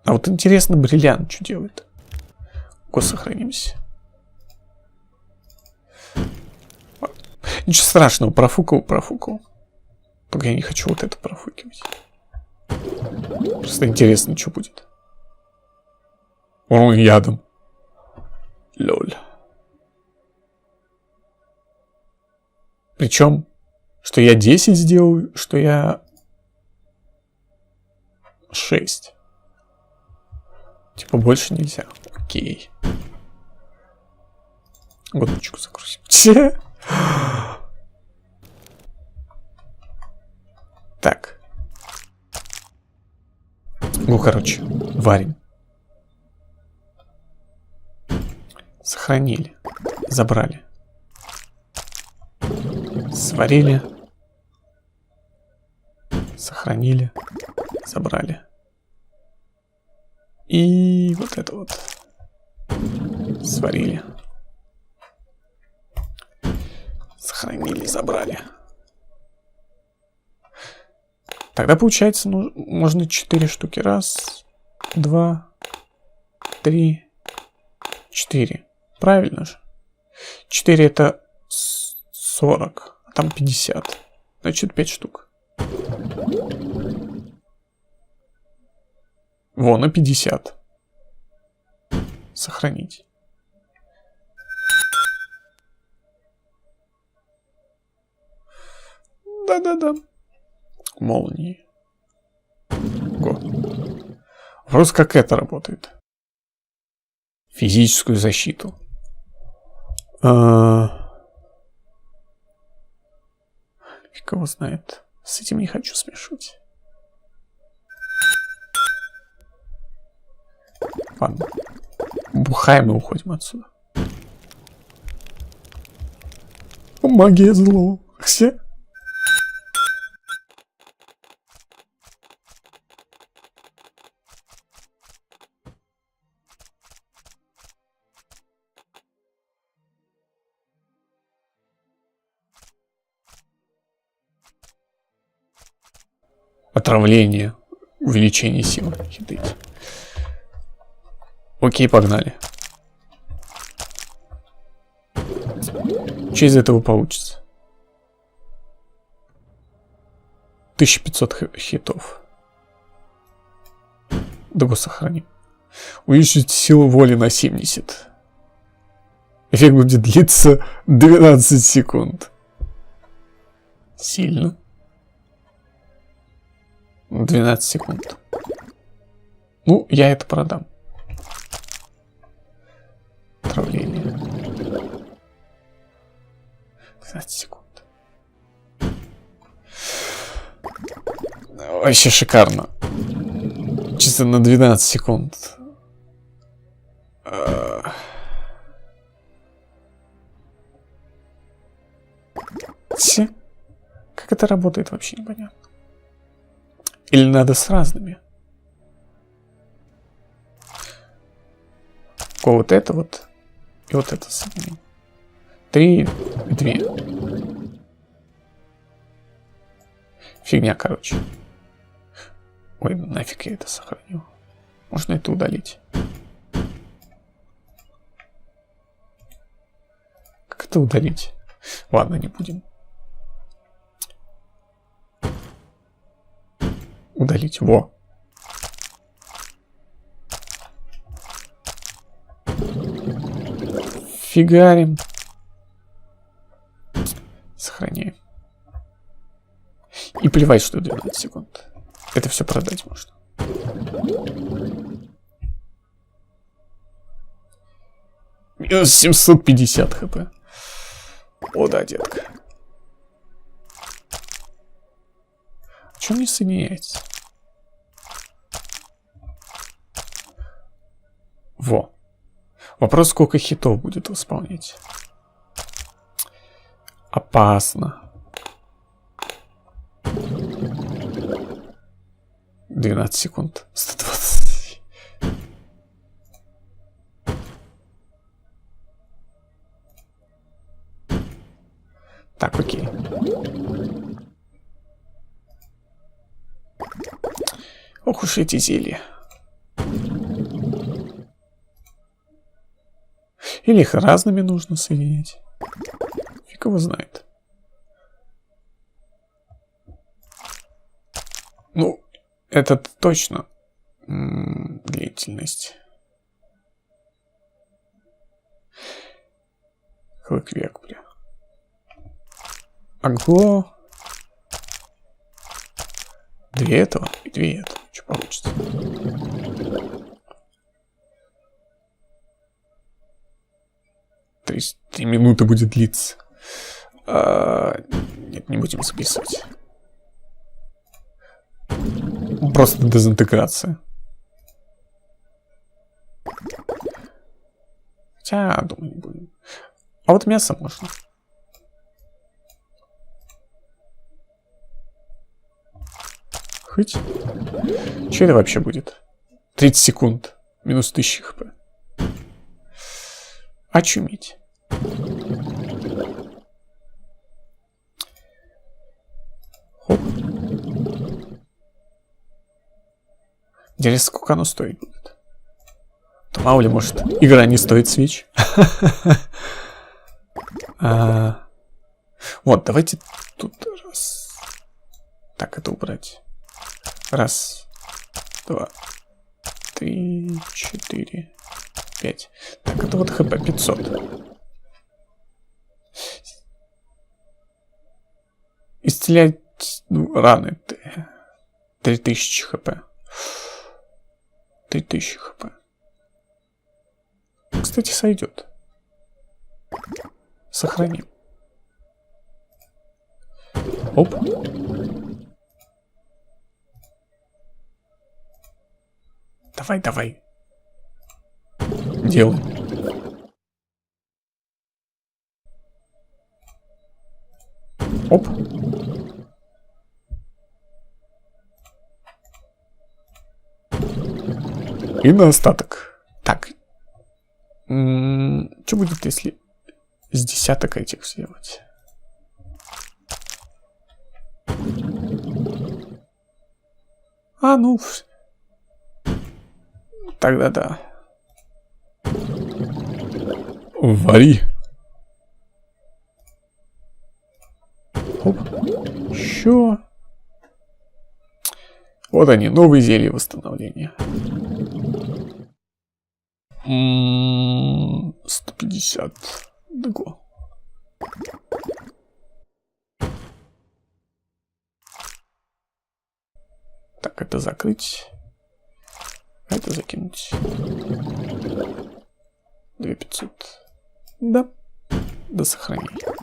А вот интересно, бриллиант что делает? Сохранимся. Ничего страшного, профукал. Только я не хочу вот это профукивать. Просто интересно, что будет. Урон ядом. Лоль. Причем, что я 10 сделаю, что я 6. Типа больше нельзя. Окей. Годочку закрутим. Так. Ну, короче, варим. Сохранили. Забрали. Сварили. Сохранили. Забрали. И вот это вот. Сварили. Сохранили, забрали. Тогда получается, ну, можно 4 штуки. Раз, 2, 3, 4. Правильно же? 4 это 40, а там 50. Значит, 5 штук. Вон и 50. Сохранить. Да-да-да. Молнии. Го. Вопрос, как это работает. Физическую защиту. Фиг его знает. С этим не хочу смешивать. Ладно. Бухаем и уходим отсюда. Магия зло. Все? Отравление. Увеличение силы. Хитрить. Окей, погнали. Что из этого получится? 1500 хитов. Да сохраним. Увеличить силу воли на 70. Эффект будет длиться 12 секунд. Сильно. 12 секунд. Ну, я это продам. Отравление. 12 секунд. Вообще шикарно. Чисто на 12 секунд. Как это работает, вообще непонятно. Или надо с разными? Вот это вот. И вот это соединим. 3 и 2. Фигня, короче. Ой, нафиг я это сохранил. Можно это удалить. Как это удалить? Ладно, не будем. Удалить. Во. Фигарим. Сохраняем. И плевать, что 12 секунд. Это все продать можно. Минус 750 хп. О, да, детка. А что не соединяется? Во. Вопрос, сколько хитов будет восполнять. Опасно. 12 секунд. 120. Так, окей. Ох уж эти зелья. Или их разными нужно соединять. Фиг его знает. Ну, это точно длительность. Хлык-век, бля. Ого. 2 этого и 2 этого. Что получится? То есть 3 минуты будет длиться. Нет, не будем записывать. Просто дезинтеграция. Хотя, думаю, не будем. А вот мясо можно. Хоть. Что это вообще будет? 30 секунд. Минус 1000 хп. Очуметь. Хоп. Интересно, сколько оно стоить будет? То мало ли, может, игра не стоит свеч. Вот, давайте тут раз. Так, это убрать. Раз, 2, 3, 4, 5. Так, это вот хп 500. Исцелять раны. 3000 хп. 3000 хп. Кстати, сойдет. Сохраним. Оп. Давай, давай. Делай. Оп. И на остаток. Так. Что будет, если с десяток этих сделать? А, ну... Тогда да. Вари. Оп. Еще. Вот они, новые зелья восстановления. 150. Дого. Так, это закрыть. Это закинуть. 2500. Да. До сохранения.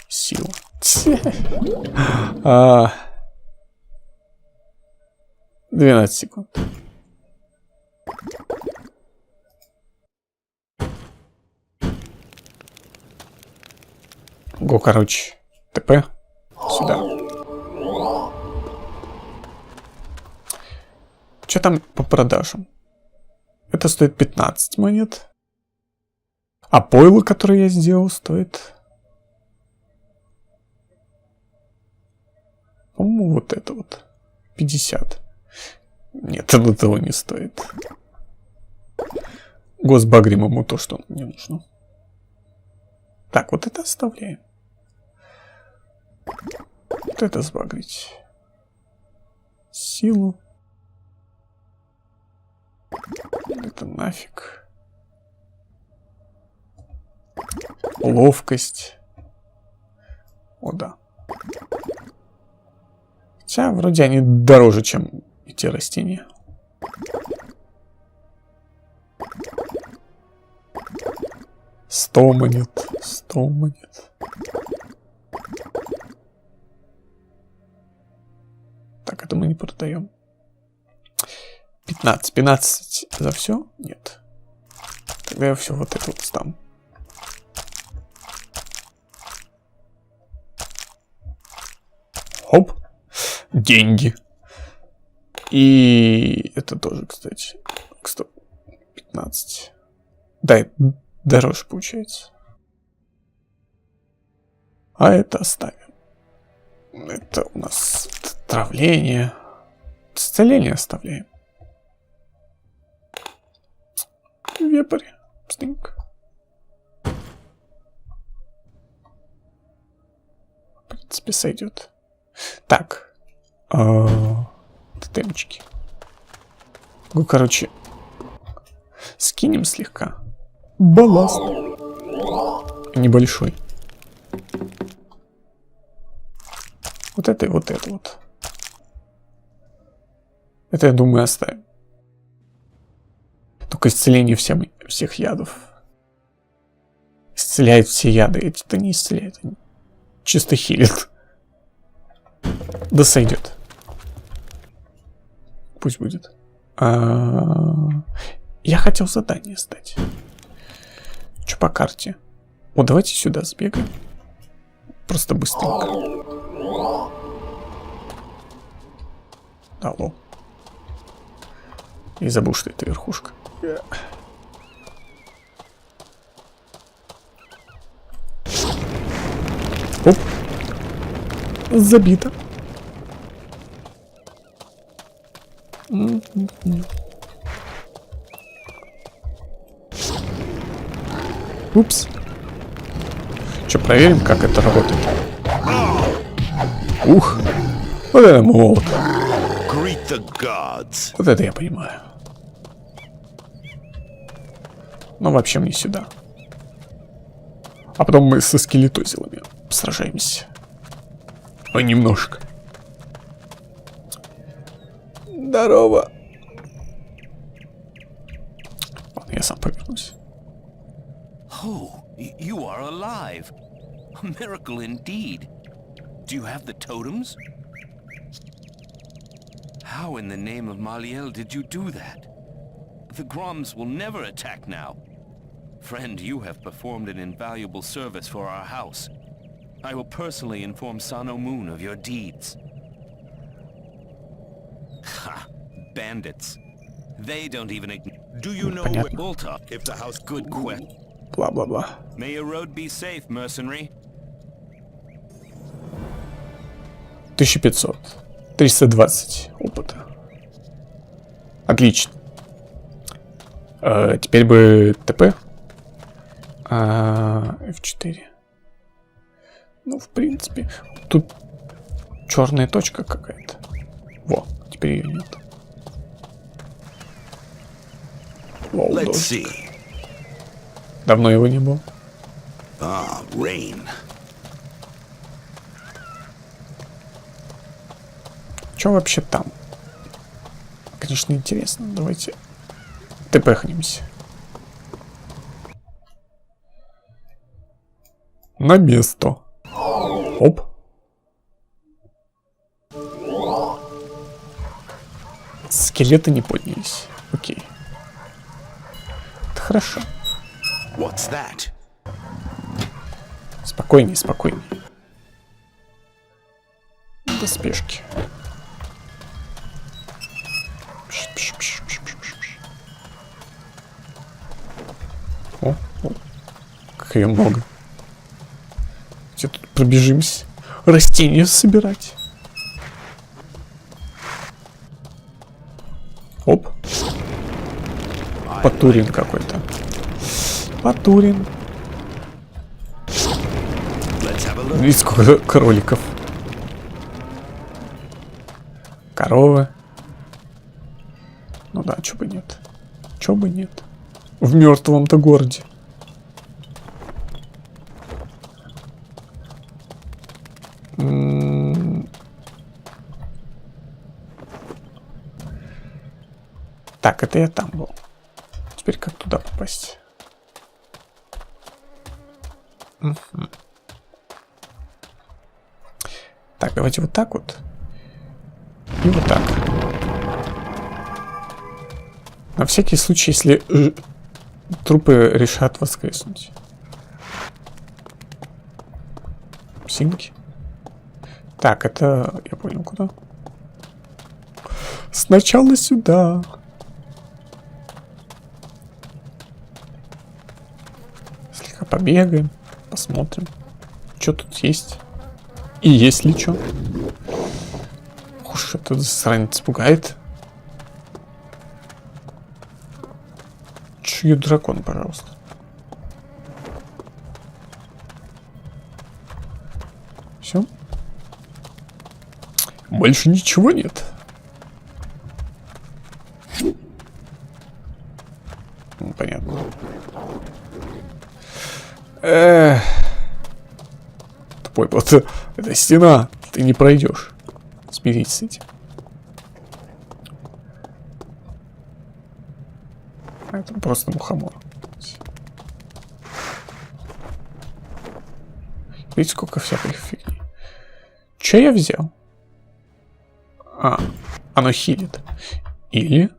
Сила. 12 секунд. Го, короче, ТП сюда. Что там по продажам? Это стоит 15 монет. А пойло, которое я сделал, стоит... По-моему, вот это вот. 50. Нет, это того не стоит. Госбагрим ему то, что мне нужно. Так, вот это оставляем. Вот это сбагрить. Силу. Это нафиг. Ловкость. О, да. Хотя, вроде они дороже, чем эти растения. Сто монет. 100 монет. Так, это мы не продаем. 15. 15 за все? Нет. Тогда я все вот это вот сдам. Хоп. Деньги. И это тоже, кстати. 15. Да, это дороже получается. А это оставим. Это у нас травление. Исцеление оставляем. Вепрь. Стынк. В принципе, сойдет. Так. Тотемчики. Ну, короче, скинем слегка. Балласт. Небольшой. Вот это и вот это вот. Это, я думаю, оставим. Только исцеление всех ядов. Исцеляет все яды. Эти-то не исцеляют. Они чисто хилят. Да сойдет. Пусть будет. Я хотел задание сдать. Что по карте? О, давайте сюда сбегаем. Просто быстренько. Алло. И забыл, что это верхушка. Оп. Забито. Упс. Что, проверим, как это работает? Ух. Вот это молот. Вот это я понимаю. Но вообще мне сюда. А потом мы со скелетозилами сражаемся. А немножко. Здорово. Ладно, я сам повернусь. Oh, you are alive. A miracle indeed. Do you have the totems? How in the name of Maliel did you do that? The Groms will never attack now. Friend, you have performed an invaluable service for our house. I will personally inform Sano Moon of your deeds. Ha! Bandits. They don't even... Do you know where Volta, if the house... Good question. Бла-бла-бла. May your road be safe, mercenary. 1500. 320 опыта. Отлично. Теперь бы ТП. F4. Ну, в принципе. Тут черная точка какая-то. Во, теперь ее нет. Воу, давно его не было. Что вообще там? Конечно, интересно. Давайте тпхнемся. На место. Оп. Скелеты не поднялись. Окей. Это хорошо. What's that? Спокойней, спокойней. Доспешки. О, как ее много. Где тут пробежимся? Растения собирать. Оп. Патурин какой-то. Патурин. И сколько кроликов. Коровы. Ну да, чё бы нет. Чё бы нет. В мёртвом-то городе. Так, это я там был. Теперь как туда попасть? Так, давайте вот так вот. И вот так. На всякий случай, если трупы решат воскреснуть. Синки. Так, это... Я понял, куда. Сначала сюда. Слегка побегаем. Посмотрим, что тут есть. И есть ли что? Уж этот сранец пугает. Чью дракон, пожалуйста. Все. Больше ничего нет. Ну, понятно. Тупой вот. Это стена. Ты не пройдешь. Смирись с этим. Это просто мухомор. Видите, сколько всякой фигни. Че я взял? А, оно хилит. Или...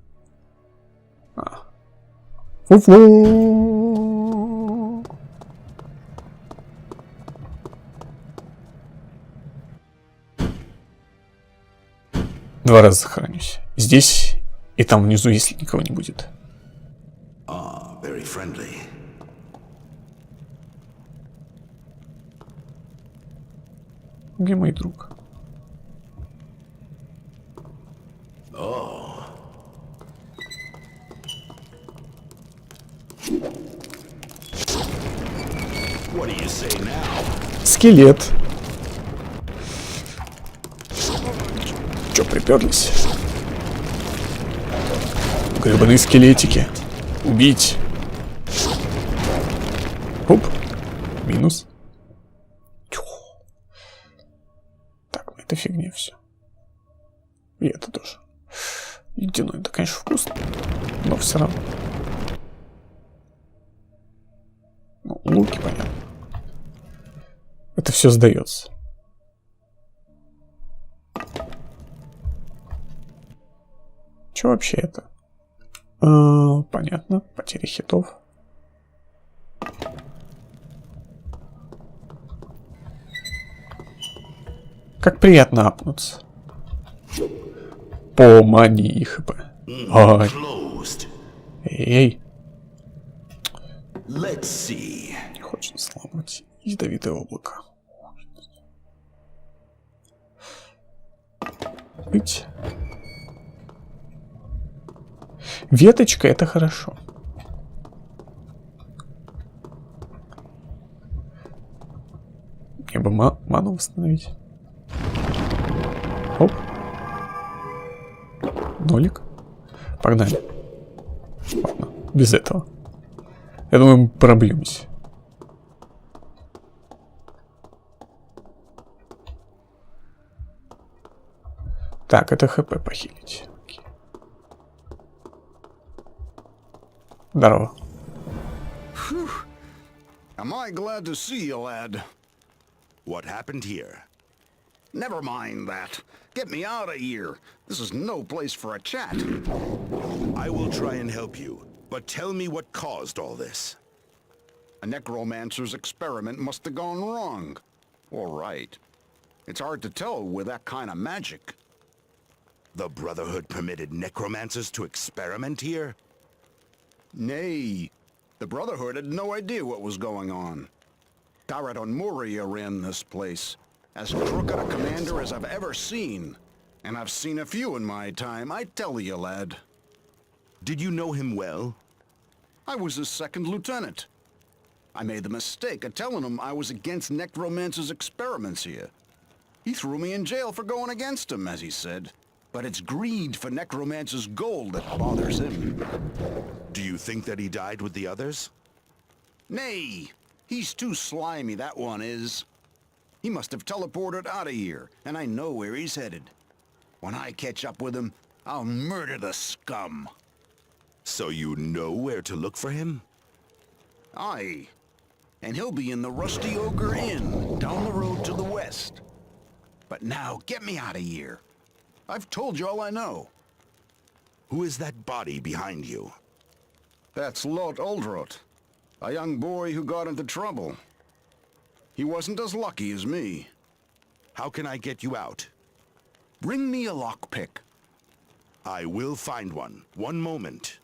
Фу-фу. Два раза сохранюсь. Здесь и там внизу, если никого не будет. Very friendly. Где мой друг? What do you say now? Скелет. Чё приперлись? Гребаные скелетики. Убить. Оп. Минус. Так, это фигня все. И это тоже. Ледяной, это, конечно, вкусно. Но все равно. Ну, луки, понятно. Это все сдается. Что вообще это? Понятно. Потеря хитов. Как приятно апнуться. По мании хп. Ай. Эй. Не хочет сломать ядовитое облако. Быть. Веточка — это хорошо. Мне бы ману восстановить. Оп. Нолик. Погнали. Ладно, без этого. Я думаю, мы пробьемся. Так, это хп похилить. Окей. Здорово. Am I glad to see you, lad? What happened here? Never mind that. Get me out of here. This is no place for a chat. I will try and help you, but tell me what caused all this. A necromancer's experiment must have gone wrong. All right. It's hard to tell with that kind of magic. The Brotherhood permitted necromancers to experiment here? Nay. The Brotherhood had no idea what was going on. Tarat and Muria ran this place. As crooked a commander as I've ever seen. And I've seen a few in my time, I tell you, lad. Did you know him well? I was his second lieutenant. I made the mistake of telling him I was against necromancer's experiments here. He threw me in jail for going against him, as he said. But it's greed for necromancer's gold that bothers him. Do you think that he died with the others? Nay, he's too slimy, that one is. He must have teleported out of here, and I know where he's headed. When I catch up with him, I'll murder the scum. So you know where to look for him? Aye. And he'll be in the Rusty Ogre Inn, down the road to the west. But now, get me out of here. I've told you all I know. Who is that body behind you? That's Lot Uldrot, a young boy who got into trouble. He wasn't as lucky as me. How can I get you out? Bring me a lockpick. I will find one. One moment.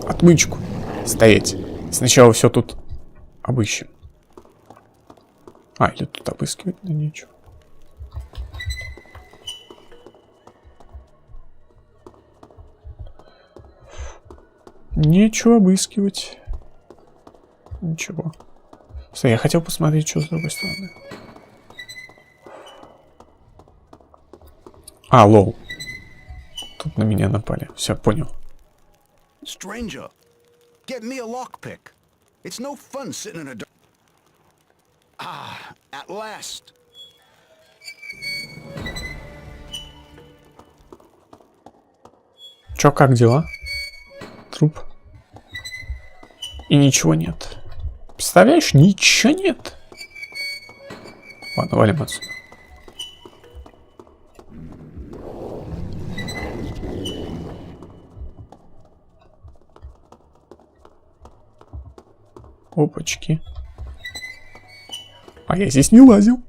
Отмычку. Стоять. Сначала все тут обыщем. А, или тут обыскивать на нечего. Нечего обыскивать. Ничего. Стой, я хотел посмотреть, что с другой стороны. А, лол. Тут на меня напали. Все, понял. Stranger, get me a lockpick. It's no fun sitting in a dark. Ah, at last. Чё, как дела? Труп. И ничего нет. Представляешь, ничего нет. Ладно, валим отсюда. Опачки. А я здесь не лазил.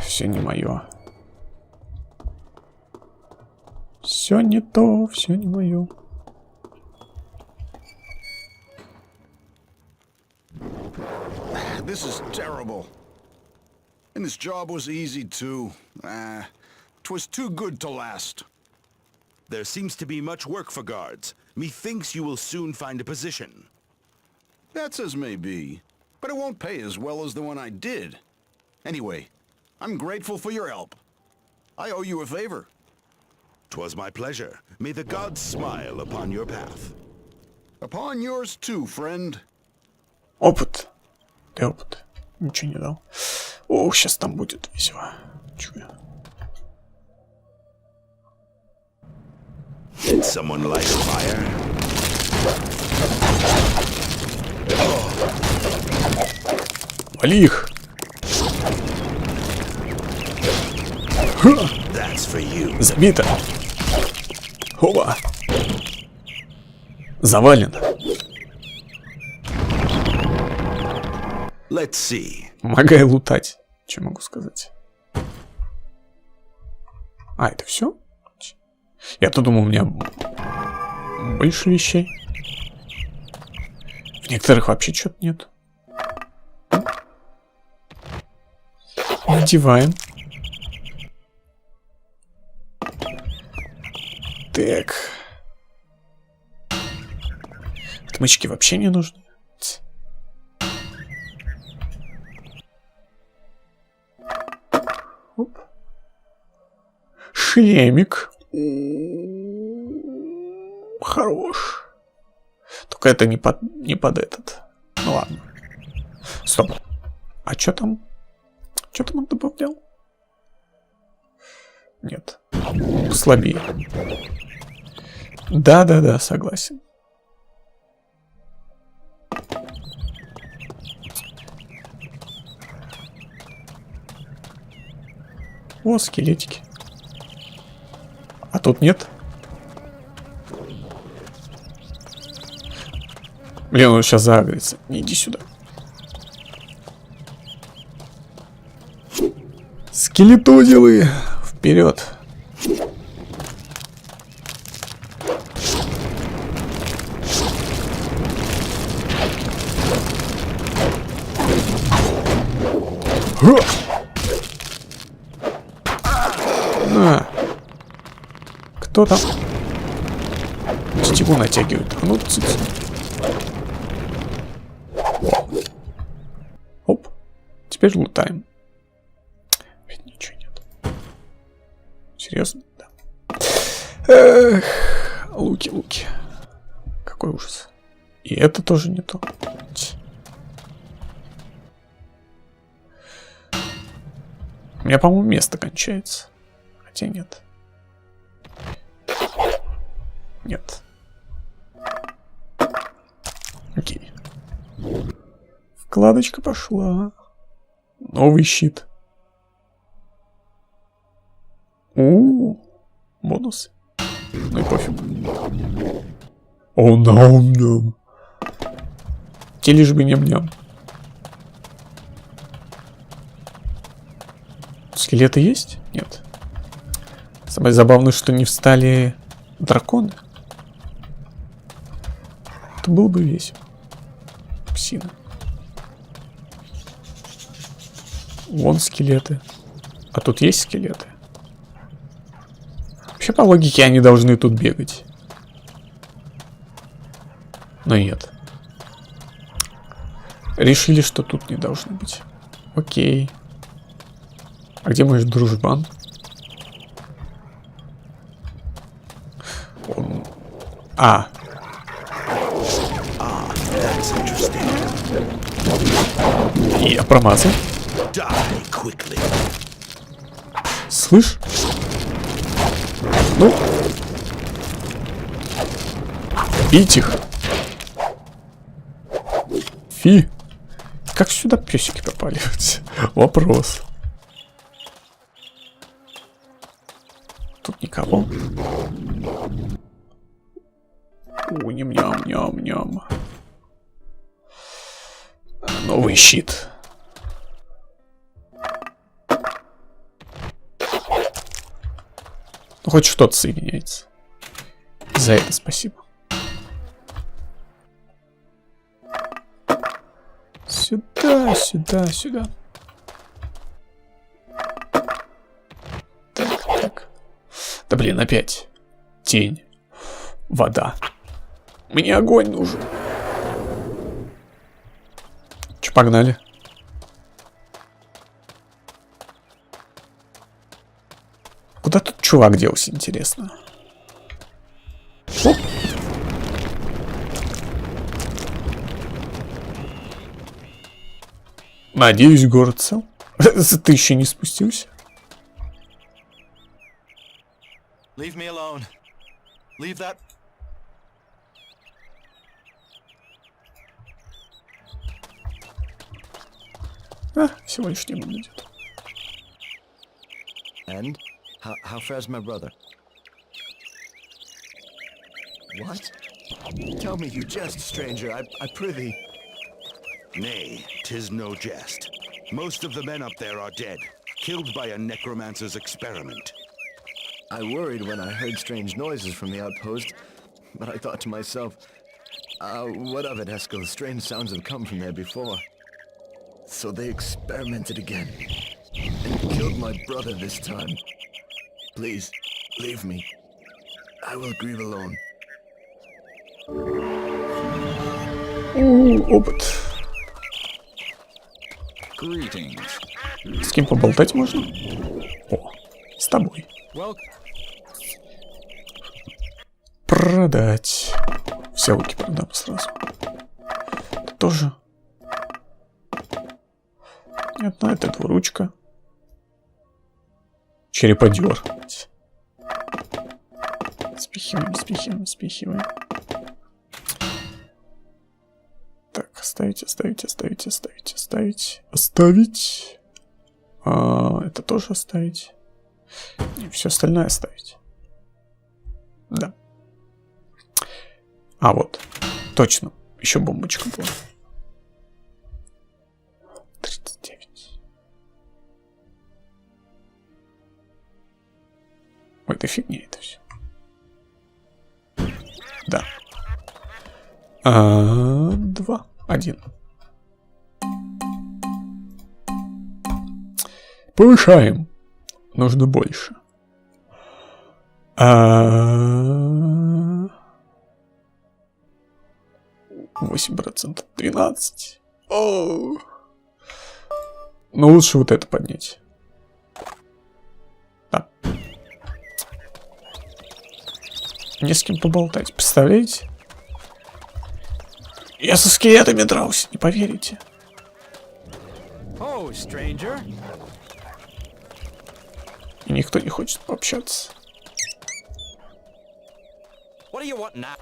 Все не мое. Все не то, все не мое. This is terrible. And this job was easy too. 'Twas too good to last. There seems to be much work for guards. Methinks you will soon find a position. That's as may be, but it won't pay as well as the one I did. Anyway, I'm grateful for your help. I owe you a favor. 'Twas my pleasure. May the gods smile upon your path. Upon yours too, friend. Опыт. Ты опыт. Ничего не дал. Ох, сейчас там будет весело. Чую. Did someone light a fire? Вали их. That's for you. Забито. Опа. Завалено. Let's see. Помогай лутать. Что могу сказать? А, это все? Я-то думал, у меня больше вещей. В некоторых вообще что-то нет. Надеваем. Так. Отмычки вообще не нужны. Оп. Шлемик. Хорош. Только это не под этот. Ну ладно. Стоп. А что там? Что там он добавлял? Нет. Слабее. Да, согласен. О, скелетики. А тут нет? Блин, он сейчас загрится. Не иди сюда. Скелетозилы! Вперед! На! Кто там? Тетиву натягивают. А ну, цыц. Оп. Теперь лутаем. Ведь ничего нет. Серьезно? Да. Эх, луки. Какой ужас. И это тоже не то. У меня, по-моему, место кончается. Хотя нет. Нет. Окей. Вкладочка пошла. Новый щит. Бонусы. Ну и пофиг. О, ням-ням. Те лишь бы ням-ням. Скелеты есть? Нет. Самое забавное, что не встали драконы. Это было бы весело. Псина. Вон скелеты. А тут есть скелеты? Вообще, по логике, они должны тут бегать. Но нет. Решили, что тут не должно быть. Окей. А где мой дружбан? Он... А. Я промазал. Слышь? Ну. Бить их. Фи. Как сюда песики попали? Вопрос. Тут никого. О, ням-ням-ням-ням. Новый щит. Ну, хоть что-то соединяется. За это спасибо. Сюда, сюда, сюда. Так, так. Да блин, опять. Тень. Вода. Мне огонь нужен. Че, погнали? Куда тут чувак делся, интересно? Оп. Надеюсь, город цел. Ты еще не спустился? Leave me alone. Leave that. А, всего лишь не будет. And how fares my brother? What? Tell me you jest, stranger. I prithee. Nay, 'tis no jest. Most of the men up there are dead, killed by a necromancer's experiment. I worried when I heard strange noises from the outpost, but I thought to myself, what of it, Eskel? Strange sounds have come from there before. So they experimented again, and killed my brother this time. Please, leave me. I will grieve alone. Опыт. С кем поболтать можно? О, с тобой. Продать. Все луки продам сразу. Это тоже. Нет, ну это двуручка. Череподер. Спихиваем, спихиваем, спихиваем. Так, оставить, оставить, оставить, оставить, оставить. Оставить. Это тоже оставить. И все остальное оставить. Да. А вот. Точно. Еще бомбочка была. 39. Ой, это фигня это все. Да. 2, 1. Повышаем. Нужно больше. 8%. 13. О. Но лучше вот это поднять. Да. Не с кем поболтать. Представляете? Я со скелетами дрался, не поверите. Oh, stranger. И никто не хочет пообщаться. What do you want now?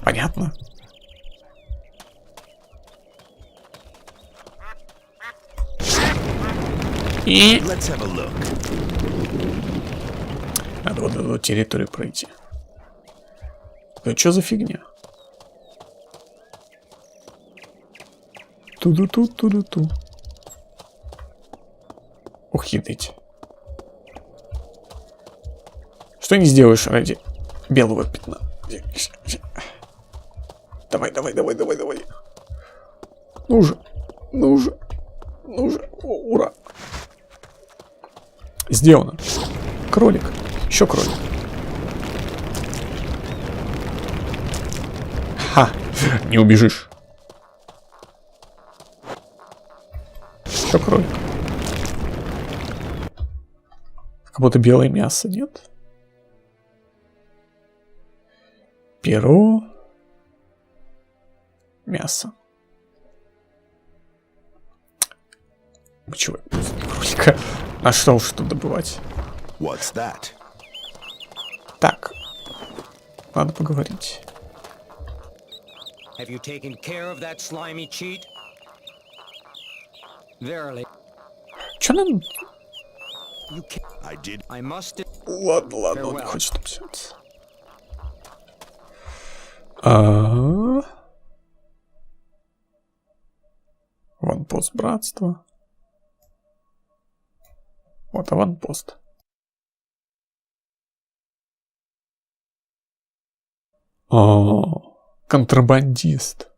Понятно. И... Let's have a look. Надо вот эту территорию пройти. Это что за фигня? Ту-ду-ту, ту-ду-ту. Ух, ядыть. Что не сделаешь ради белого пятна? Давай, давай, давай, давай, давай. Ну же, ну же. Сделано. Кролик. Еще кролик. Ха. Не убежишь. Еще кролик. Как будто белое мясо, нет? Перо. Мясо. Чего? Кролика. Нашел, что добывать. What's that? Так. Надо поговорить. Have you taken care of that slimy cheat? Verily, Че нам? you can. I did. I must. Ладно, он не Farewell. хочет общаться. Аванпост братства. Вот аванпост. Контрабандист.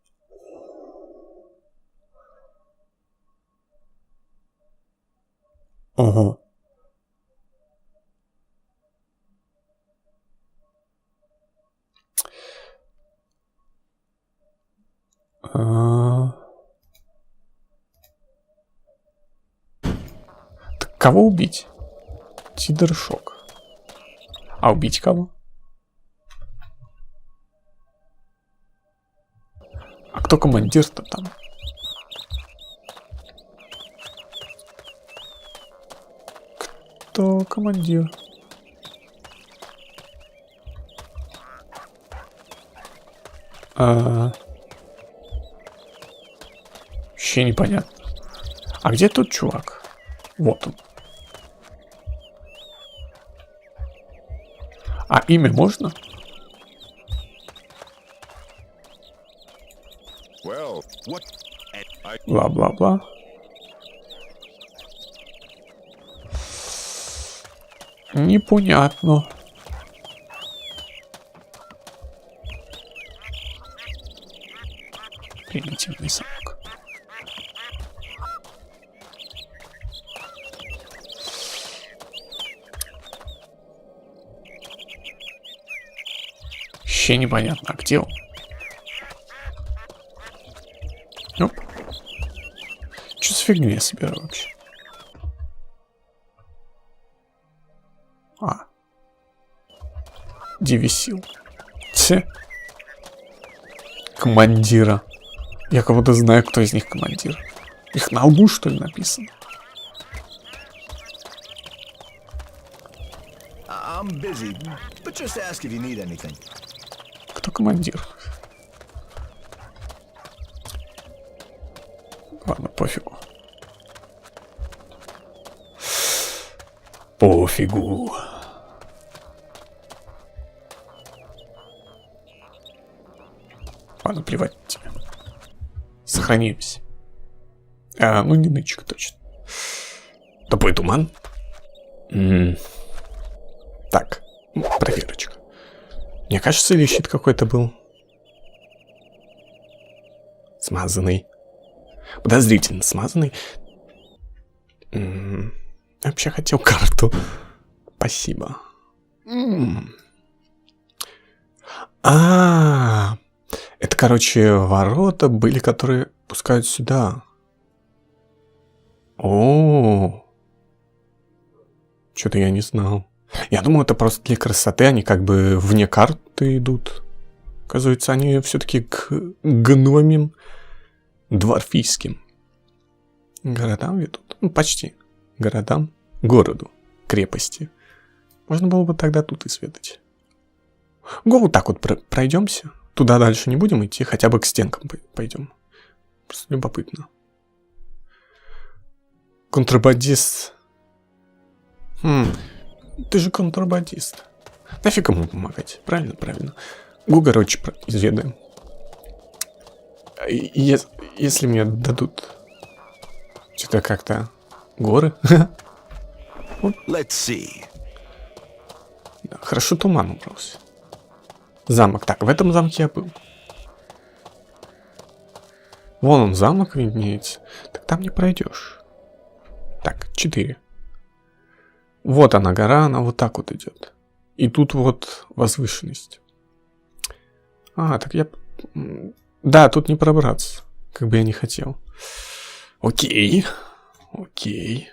Ага. Так кого убить? Тидершок. А убить кого? А кто командир-то там? Кто командир? Вообще непонятно. А где тот чувак? Вот он. А имя можно? Well, what? Бла-бла-бла. Непонятно. Примитивный замок. Вообще непонятно, а где он? Оп. Что за фигню я собираю вообще? Девисил. Командира. Я кого-то знаю, кто из них командир. Их на лбу, что ли, написано? I'm busy, but just ask if you need anything. Кто командир? Ладно, пофигу. Пофигу. Ладно, плевать на тебя. Сохранимся. Ну не нычка точно. Тупой туман. Так, проверочка. Мне кажется, или щит какой-то был смазанный. Подозрительно смазанный. Я вообще хотел карту. Спасибо. Это, короче, ворота были, которые пускают сюда. Что-то я не знал. Я думал, это просто для красоты, они как бы вне карты идут. Оказывается, они все-таки к гномим дворфийским городам ведут. Ну, почти. Городам. Городу. Крепости. Можно было бы тогда тут исследовать. Вот так вот пройдемся. Туда дальше не будем идти, хотя бы к стенкам пойдем. Просто любопытно. Контрабандист. Ты же контрабандист. Нафиг ему помогать. Правильно, правильно. Город изведаем. Если мне дадут что-то как-то горы. Let's see. Хорошо, туман убрался. Замок. Так, в этом замке я был. Вон он, замок виднеется. Так там не пройдешь. Так, 4. Вот она гора, она вот так вот идет. И тут вот возвышенность. А, так я... Да, тут не пробраться, как бы я не хотел. Окей. Окей.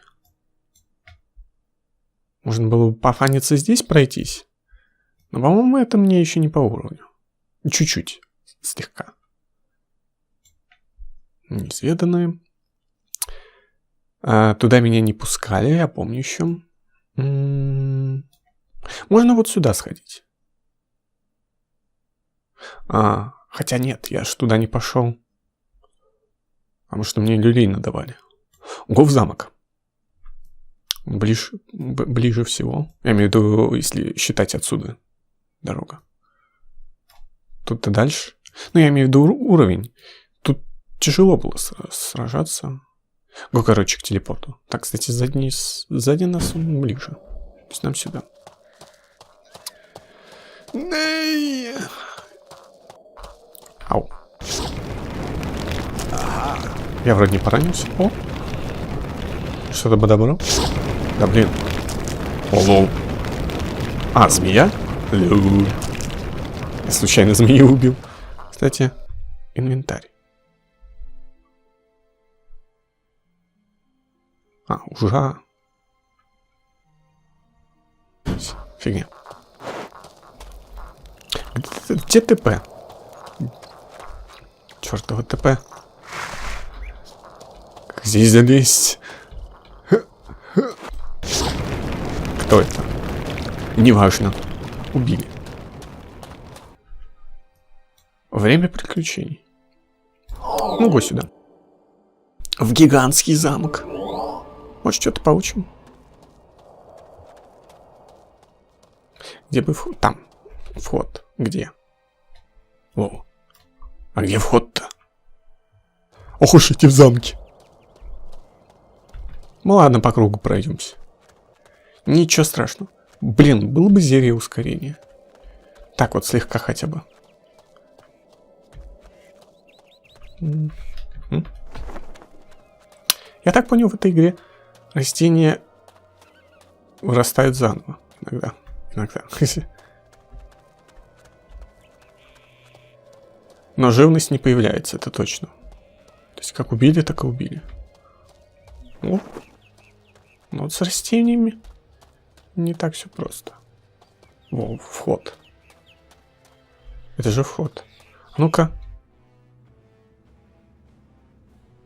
Можно было бы пофаниться здесь пройтись. Но, по-моему, это мне еще не по уровню. Чуть-чуть. Слегка. Неизведанное. Туда меня не пускали, я помню еще. Можно вот сюда сходить. Хотя нет, я ж туда не пошел. Потому что мне люлей надавали. Го в замок. Ближе всего. Я имею в виду, если считать отсюда дорога. Тут-то дальше. Ну, я имею в виду уровень. Тут тяжело было сражаться. Го, короче, к телепорту. Так, кстати, сзади нас он ближе. То есть нам сюда. Ау. Я вроде не поранился. О! Что-то подобрал? Да блин. О, лол. Змея? Лол. Я случайно змею убил. Кстати, инвентарь. Уже. Фигня. Где ТП? Чёртово ТП. Как здесь залезть? Кто это? Неважно. Убили. Время приключений. Ну, го сюда. В гигантский замок. Может, что-то получим? Где бы вход? Там. Вход. Где? О. А где вход-то? Ох уж эти в замке. Ну ладно, по кругу пройдемся. Ничего страшного. Блин, было бы зелье ускорения. Так вот, слегка хотя бы. Я так понял, в этой игре растения вырастают заново. Иногда. Но живность не появляется, это точно. То есть как убили, так и убили. О. Но вот с растениями не так все просто. Во, вход. Это же вход. Ну-ка.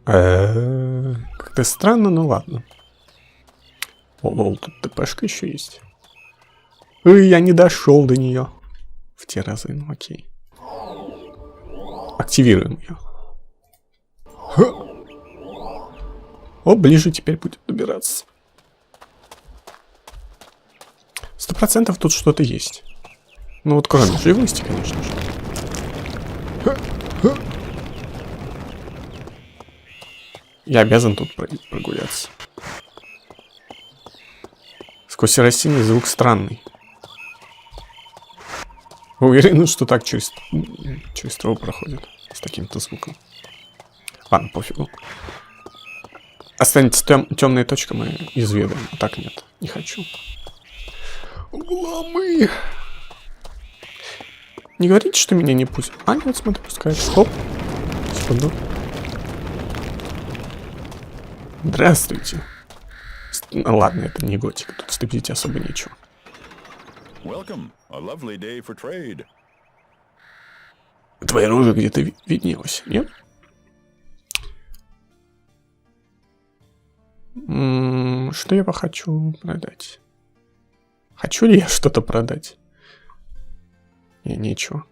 Как-то странно, но ладно. О, лол, тут ТПшка еще есть. Я не дошел до нее. В те разы, ну окей. Активируем ее. О, ближе теперь будет добираться. 100% тут что-то есть. Ну вот кроме живности, конечно же. Я обязан тут прогуляться. Сквозь растения звук странный. Вы уверены, что так через траву проходит? С таким-то звуком. Ладно, пофигу. Останется темная точка, мы изведаем. А так нет, не хочу. Уламы! Не говорите, что меня не пустят. Нет, смотри, пускай. Оп. Секунду. Здравствуйте. Ладно, это не готика. Тут стыпить особо нечего. Welcome. A lovely day for trade. Твоя рожа где-то виднелась, нет? Что я хочу продать? Хочу ли я что-то продать? Нечего.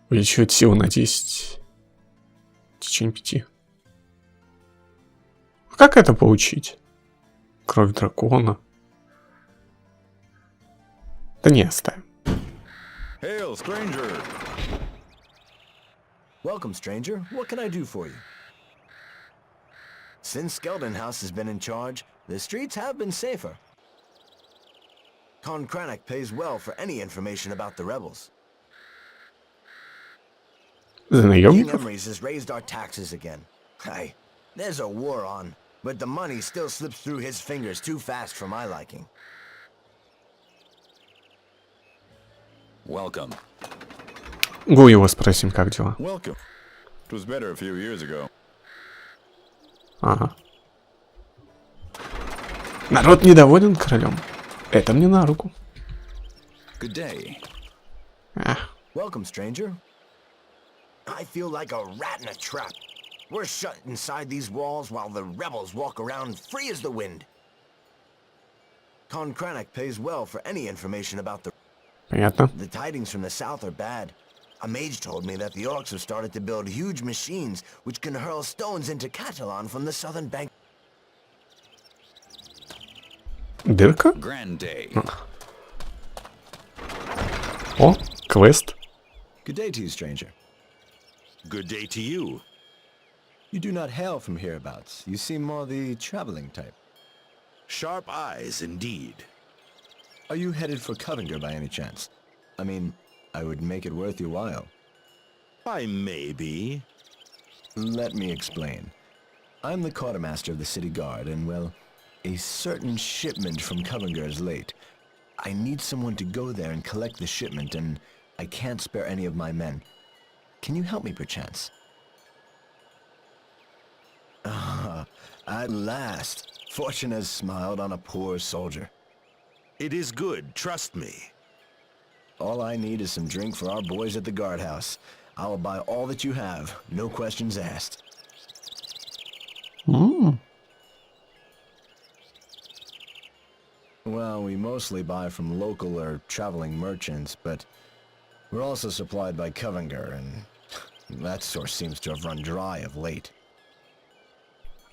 Увеличивать силу на 10 в течение 5. Как это получить? Кровь дракона. Да не, оставим. Hail, stranger! Welcome, stranger. What can I do for you? Since Skeldon House has been in charge, the streets have been safer. Con Kranich pays well for any information about the rebels. King Emrys has raised our taxes again. Hey, there's a war on. but the money still slips through his fingers too fast for my liking. Welcome. Гу его спросим, как дела. Welcome. It was better a few years ago. Ага. Народ недоволен королем. Это мне на руку. Good day. Welcome, stranger. I feel like a rat in a trap. We're shut inside these walls while the rebels walk around free as the wind. Con Kranich pays well for any information about the... Понятно. The tidings from the south are bad. A mage told me that the orcs have started to build huge machines which can hurl stones into Catalan from the southern bank. Дырка? Grand day. О, квест. Good day to you, stranger. Good day to you. You do not hail from hereabouts. You seem more the traveling type. Sharp eyes, indeed. Are you headed for Covington by any chance? I mean, I would make it worth your while. I may be. Let me explain. I'm the quartermaster of the city guard, and well, a certain shipment from Covington is late. I need someone to go there and collect the shipment, and I can't spare any of my men. Can you help me, perchance? Ah, at last, fortune has smiled on a poor soldier. It is good, trust me. All I need is some drink for our boys at the guardhouse. I will buy all that you have, no questions asked. Well, we mostly buy from local or traveling merchants, but we're also supplied by Covington, and that source seems to have run dry of late.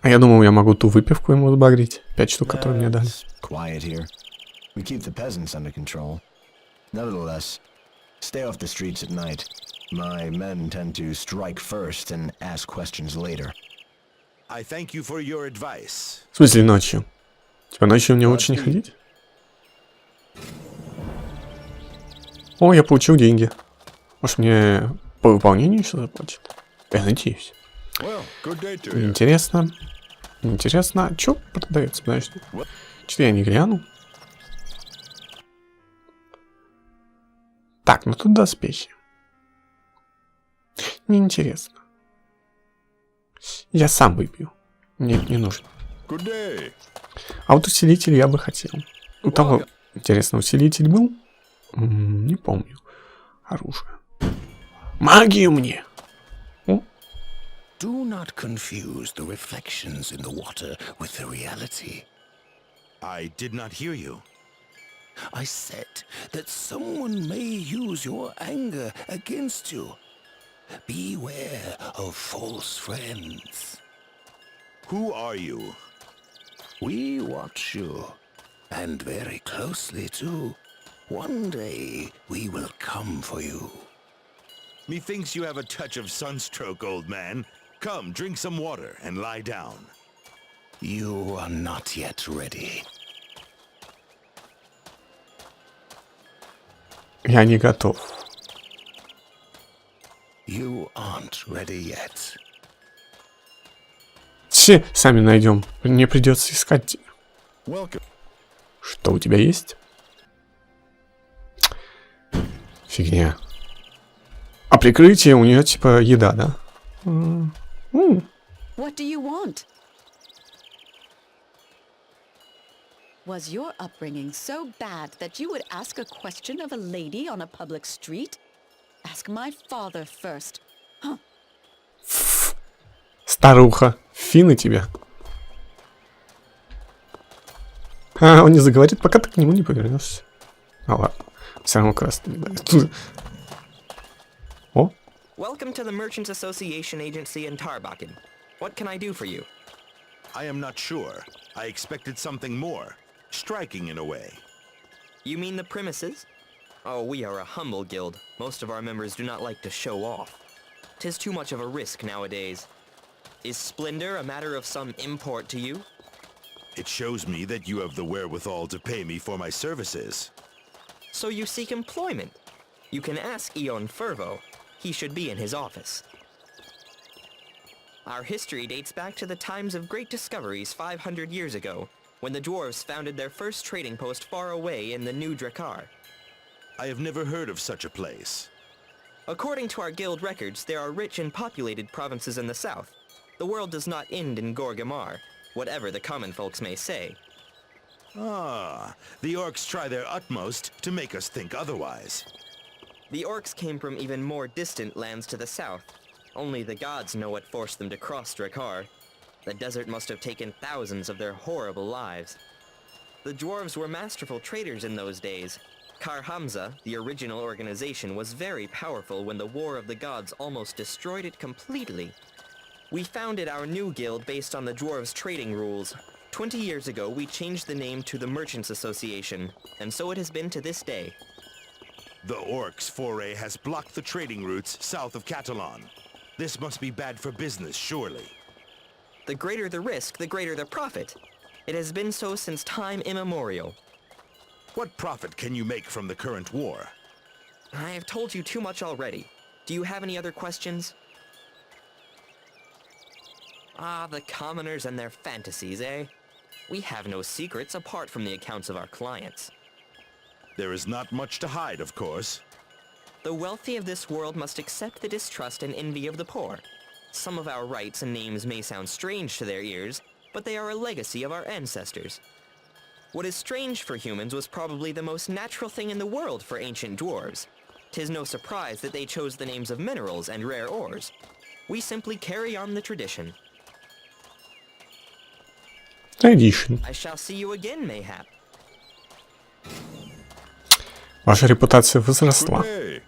А я думал, я могу ту выпивку ему сбагрить. 5 штук, которые мне дали. It's quiet here. We keep the peasants under control. Nevertheless, stay off the streets at night. My men tend to strike first and ask questions later. I thank you for your advice. В смысле ночью? Типа ночью мне лучше не ходить? О, я получил деньги. Может мне по выполнению еще заплатят? Я надеюсь. Well, good day to you. Интересно. Интересно, а что продается? Подожди. Что я не гляну? Так, ну тут доспехи. Неинтересно. Я сам выпью. Мне не нужно. Good day. А вот усилитель я бы хотел. У того, интересно, усилитель был? Не помню. Оружие. Магию мне! О, Do not confuse the reflections in the water with the reality. I did not hear you. I said that someone may use your anger against you. Beware of false friends. Who are you? We watch you, and very closely too. One day we will come for you. Methinks you have a touch of sunstroke, old man. Come, drink some water and lie down. You are not yet ready. я не готов. You aren't ready yet. Все сами найдем. Мне придется искать. Welcome. Что у тебя есть? Фигня. А прикрытие у нее типа еда, да? What do you want? Was your upbringing so bad that you would ask a question of a lady on a public street? Ask my father first. Huh. Старуха. Финны тебя. А, он не заговорит, пока ты к нему не повернешься. А ладно. Все равно красный не дает. О, Welcome to the Merchants Association Agency in Tarbakken. What can I do for you? I am not sure. I expected something more. Striking in a way. You mean the premises? Oh, we are a humble guild. Most of our members do not like to show off. 'Tis too much of a risk nowadays. Is splendor a matter of some import to you? It shows me that you have the wherewithal to pay me for my services. So you seek employment? You can ask Eon Fervo. He should be in his office. Our history dates back to the times of great discoveries 500 years ago, when the dwarves founded their first trading post far away in the New Drakkar. I have never heard of such a place. According to our guild records, there are rich and populated provinces in the south. The world does not end in Gorgamar, whatever the common folks may say. Ah, the orcs try their utmost to make us think otherwise. The orcs came from even more distant lands to the south. Only the gods know what forced them to cross Drakkar. The desert must have taken thousands of their horrible lives. The dwarves were masterful traders in those days. Kar Hamza, the original organization, was very powerful when the War of the Gods almost destroyed it completely. We founded our new guild based on the dwarves' trading rules. 20 years ago, we changed the name to the Merchants Association, and so it has been to this day. The orcs' foray has blocked the trading routes south of Catalan. This must be bad for business, surely. The greater the risk, the greater the profit. It has been so since time immemorial. What profit can you make from the current war? I have told you too much already. Do you have any other questions? Ah, the commoners and their fantasies, eh? We have no secrets apart from the accounts of our clients. There is not much to hide, of course. The wealthy of this world must accept the distrust and envy of the poor. Some of our rights and names may sound strange to their ears, but they are a legacy of our ancestors. What is strange for humans was probably the most natural thing in the world for ancient dwarves. 'Tis no surprise that they chose the names of minerals and rare ores. We simply carry on the tradition. Tradition. I shall see you again, mayhap. Ваша репутация возросла. Hey,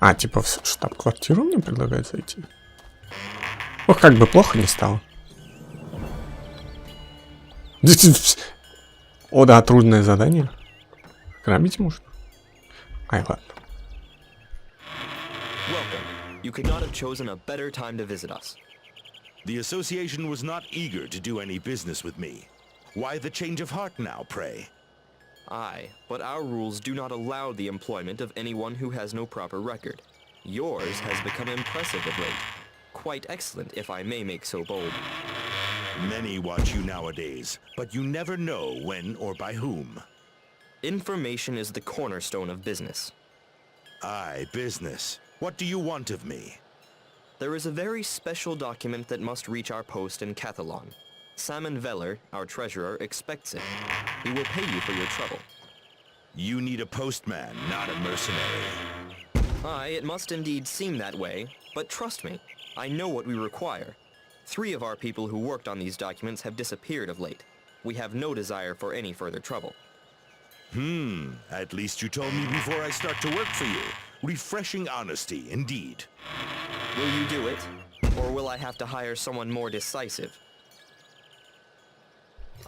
А, типа в штаб-квартиру мне предлагают зайти? Ох, как бы плохо не стало. О, да, трудное задание. Грабить можно? Ай, ладно. Welcome. You could not have chosen a better time to visit us. The association was not eager to do any business with me. Why the change of heart now, pray? Aye, but our rules do not allow the employment of anyone who has no proper record. Yours has become impressive of late. Quite excellent, if I may make so bold. Many watch you nowadays, but you never know when or by whom. Information is the cornerstone of business. Aye, business. What do you want of me? There is a very special document that must reach our post in Cathalon. Simon Veller, our treasurer, expects it. He will pay you for your trouble. You need a postman, not a mercenary. Aye, it must indeed seem that way, but trust me, I know what we require. 3 of our people who worked on these documents have disappeared of late. We have no desire for any further trouble. At least you told me before I start to work for you. Refreshing honesty, indeed. Will you do it? Or will I have to hire someone more decisive?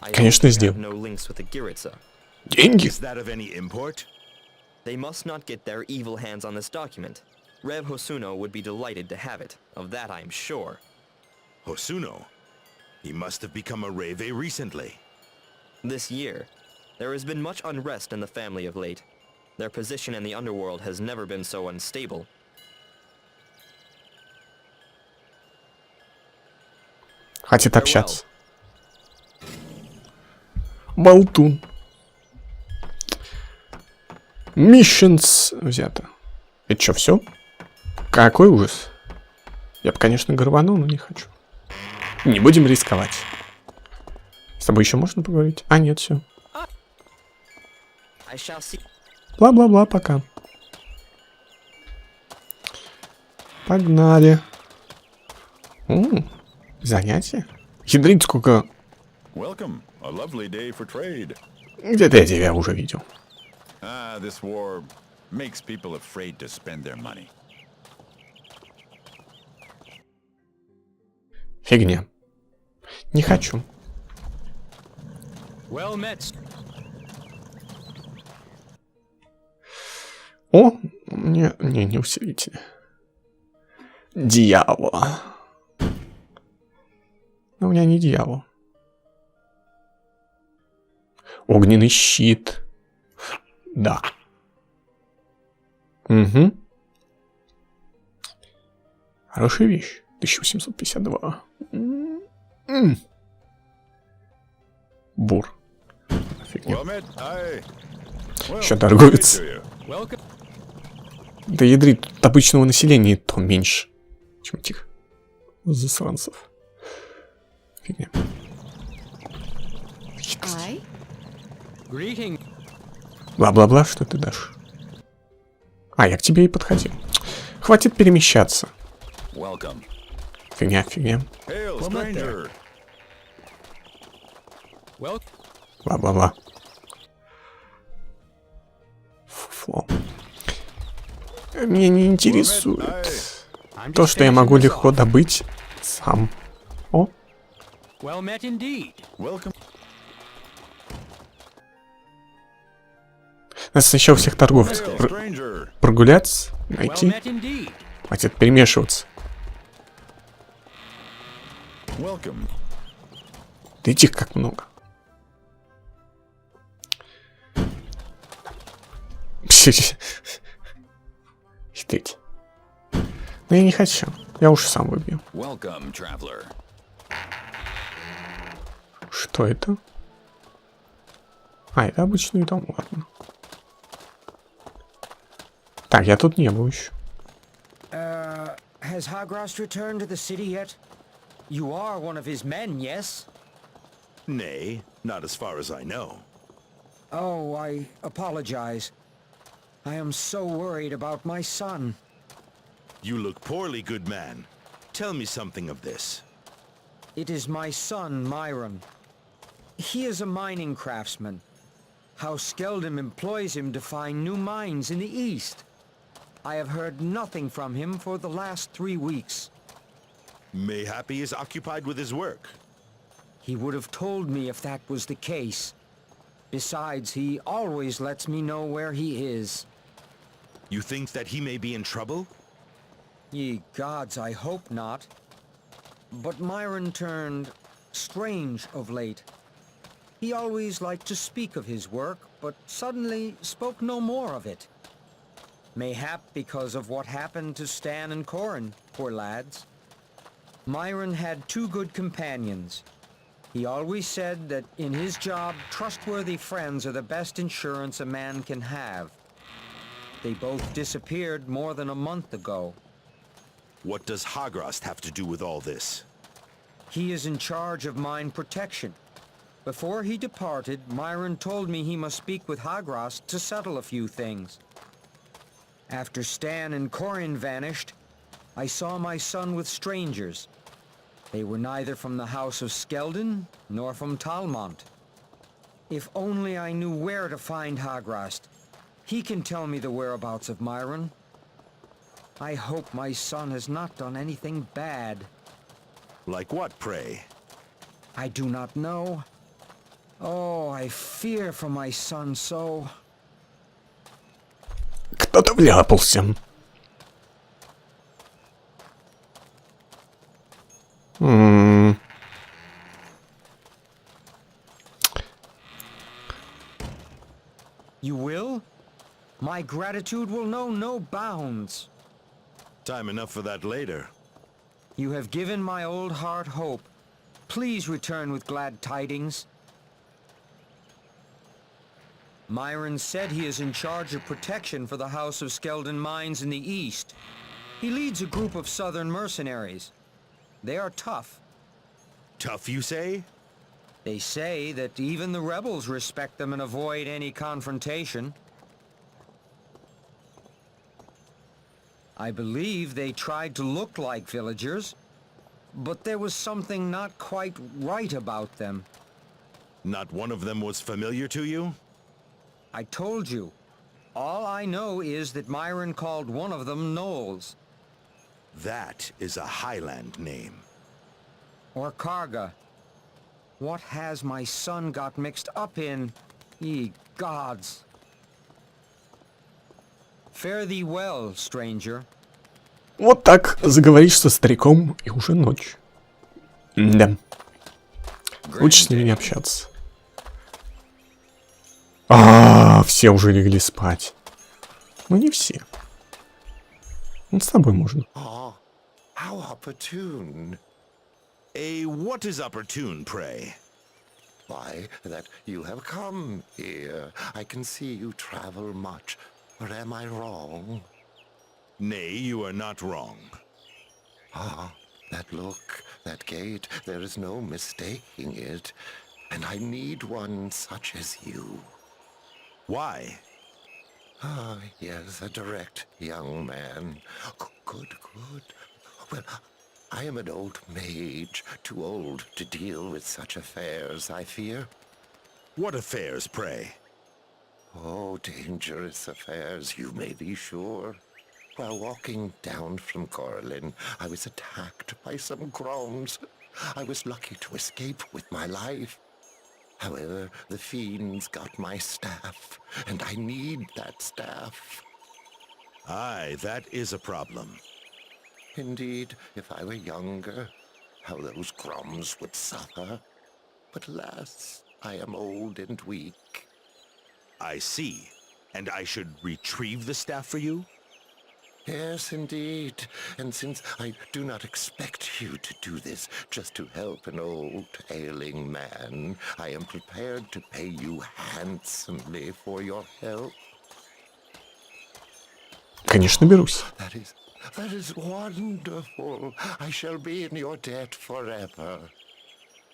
I Конечно, have сделаю. no links with the Giritsa. Деньги? Is that of any import? They must not get their evil hands on this document. Rev Hosuno would be delighted to have it. Of that I am sure. Hosuno? He must have become a Reve recently. This year, there has been much unrest in the family of late. Their position in the underworld has never been so unstable. Хотит общаться. Болтун. Missions взято. Это что, все? Какой ужас. Я бы, конечно, горванул, но не хочу. Не будем рисковать. С тобой еще можно поговорить? А, нет, все. I shall see. Бла-бла-бла, пока. Погнали. Занятия? Ядрить сколько... welcome. A lovely day for trade. Где-то я тебя уже видел. Ah, this war makes people afraid to spend their money. Фигня. Не хочу. Well met. О, не усилитель. Дьявола. Но у меня не дьявол. Огненный щит. Да. Угу. Хорошая вещь. 1852. Бур. Офигеть. Еще торговец. Да ядрит, тут обычного населения то меньше, чем этих засранцев. Фигня. Бла-бла-бла, что ты дашь? А, я к тебе и подходил. Хватит перемещаться. Фигня, фигня. Бла-бла-бла. Фуфло. Меня не интересует то, что я могу легко добыть сам. О. Надо сначала всех торговцев прогуляться, найти. Хватит перемешиваться. Да этих как много. Хитрить. Но я не хочу. Я уж сам выбью. Что это? А, это обычный дом, ладно. Так, я тут не был еще. Has Hagrast returned to the city yet? You are one of his men, yes? Nay, not as far as I know. Oh, I apologize. I am so worried about my son. You look poorly, good man. Tell me something of this. It is my son, Myron. He is a mining craftsman. House Skeldum employs him to find new mines in the east. I have heard nothing from him for the last 3 weeks. Mayhap he is occupied with his work. He would have told me if that was the case. Besides, he always lets me know where he is. You think that he may be in trouble? Ye gods, I hope not. But Myron turned strange of late. He always liked to speak of his work, but suddenly spoke no more of it. Mayhap because of what happened to Stan and Corin, poor lads. Myron had 2 good companions. He always said that in his job, trustworthy friends are the best insurance a man can have. They both disappeared more than a month ago. What does Hagrast have to do with all this? He is in charge of mine protection. Before he departed, Myron told me he must speak with Hagrast to settle a few things. After Stan and Corin vanished, I saw my son with strangers. They were neither from the house of Skeldon nor from Talmont. If only I knew where to find Hagrast. He can tell me the whereabouts of Myron. I hope my son has not done anything bad. Like what, pray? I do not know. Oh, I fear for my son so. Кто-то вляпался. You will? My gratitude will know no bounds. Time enough for that later. You have given my old heart hope. Please return with glad tidings. Myron said he is in charge of protection for the House of Skeldon mines in the east. He leads a group of southern mercenaries. They are tough. Tough, you say? They say that even the rebels respect them and avoid any confrontation. I believe they tried to look like villagers, but there was something not quite right about them. Not one of them was familiar to you? I told you. All I know is that Myron called one of them Knowles. That is a Highland name. Or Karga. What has my son got mixed up in? Ye gods. Fare thee well, stranger. Вот так заговоришь со стариком, и уже ночь. Да. Лучше с ними не общаться. Все уже легли спать. Ну не все. Ну с тобой можно. How opportune. What is opportune, pray? Why, that you have come here. I can see you travel much. Or am I wrong? Nay, you are not wrong. Ah, that look, that gait, there is no mistaking it. And I need one such as you. Why? Ah, yes, a direct young man. Good. Well, I am an old mage, too old to deal with such affairs, I fear. What affairs, pray? Oh, dangerous affairs, you may be sure. While walking down from Gorlin, I was attacked by some groms. I was lucky to escape with my life. However, the fiends got my staff, and I need that staff. Aye, that is a problem. Indeed, if I were younger, how those groms would suffer. But alas, I am old and weak. I see. And I should retrieve the staff for you? Yes, indeed. And since I do not expect you to do this just to help an old, ailing man, I am prepared to pay you handsomely for your help. Конечно, берусь. That is wonderful. I shall be in your debt forever.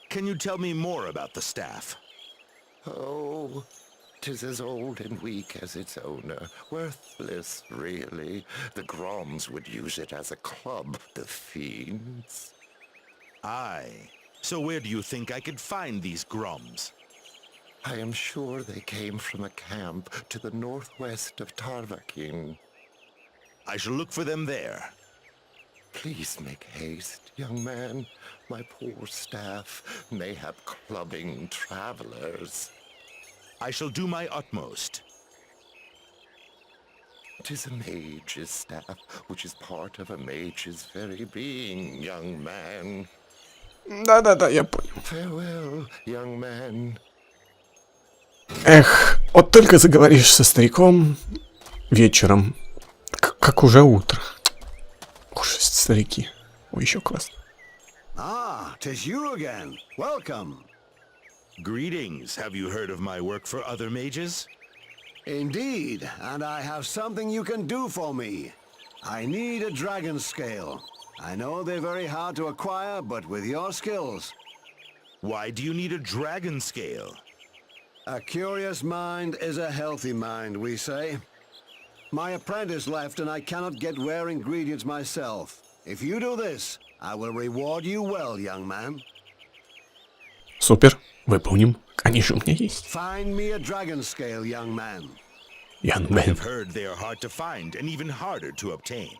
Can you tell me more about the staff? Oh, 'tis as old and weak as its owner. Worthless, really. The groms would use it as a club, the fiends. Aye. So where do you think I could find these groms? I am sure they came from a camp to the northwest of Tarvakin. I shall look for them there. Please make haste, young man. My poor staff may have clubbing travelers. I shall do my utmost. 'Tis a mage's staff, which is part of a mage's very being, young man. Да-да-да, я понял. Farewell, young man. Эх, вот только заговоришь со стариком вечером, как уже утро. Ужас, старики. Ой, еще классно. Ah, 'tis you again. Welcome. Greetings. Have you heard of my work for other mages? Indeed, and I have something you can do for me. I need a dragon scale. I know they're very hard to acquire, but with your skills. Why do you need a dragon scale? A curious mind is a healthy mind, we say. My apprentice left, and I cannot get rare ingredients myself. If you do this, I will reward you well, young man. Супер, выполним. Конечно, у меня есть. Find me a dragon scale, young man. Young I man. have heard they are hard to find and even harder to obtain.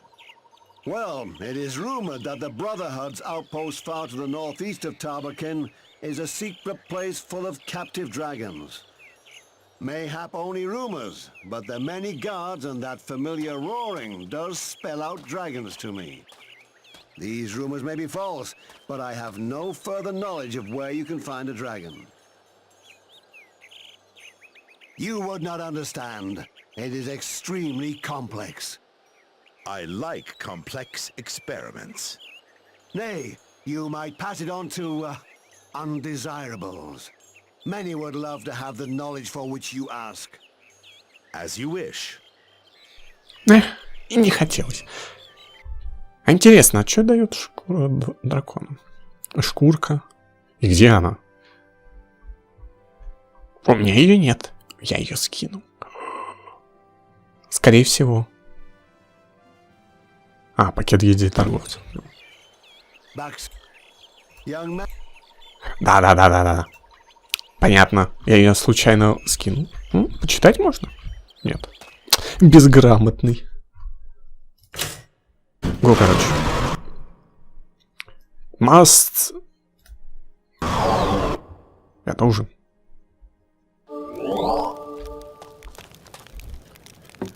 Well, it is rumored that the Brotherhood's outpost far to the northeast of Tarbakin is a secret place full of captive dragons. Mayhap only rumors, but the many guards and that familiar roaring does spell out dragons to me. These rumors may be false, but I have no further knowledge of where you can find a dragon. You would not understand. It is extremely complex. I like complex experiments. Nay, you might pass it on to undesirables. Many would love to have the knowledge for which you ask. As you wish. И не хотелось. А интересно, а что дает шкура дракона? Шкурка. И где она? У меня ее нет. Я ее скину. Скорее всего. А, пакет еды торговца. Да. Понятно. Я ее случайно скинул. Почитать можно? Нет. Безграмотный. Го, короче. Must. Я должен.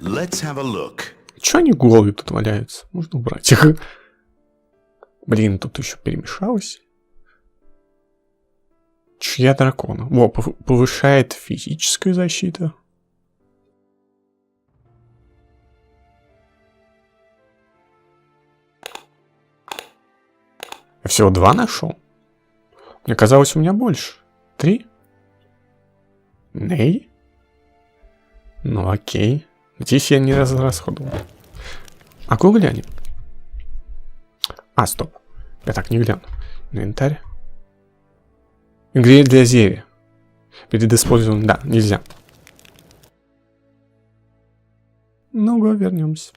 Let's have a look. Чё они голые тут валяются? Можно убрать их. Блин, тут еще перемешалось. Чья дракона? Во, повышает физическую защиту. всего 2 нашел? Мне казалось, у меня больше. 3? Ней? Ну окей. Надеюсь, я не разрасходовал. А куда глянем? А, стоп. Я так не гляну. Инвентарь. Ингредиент для зелья. Перед использованием... Да, нельзя. Ну-ка, вернемся.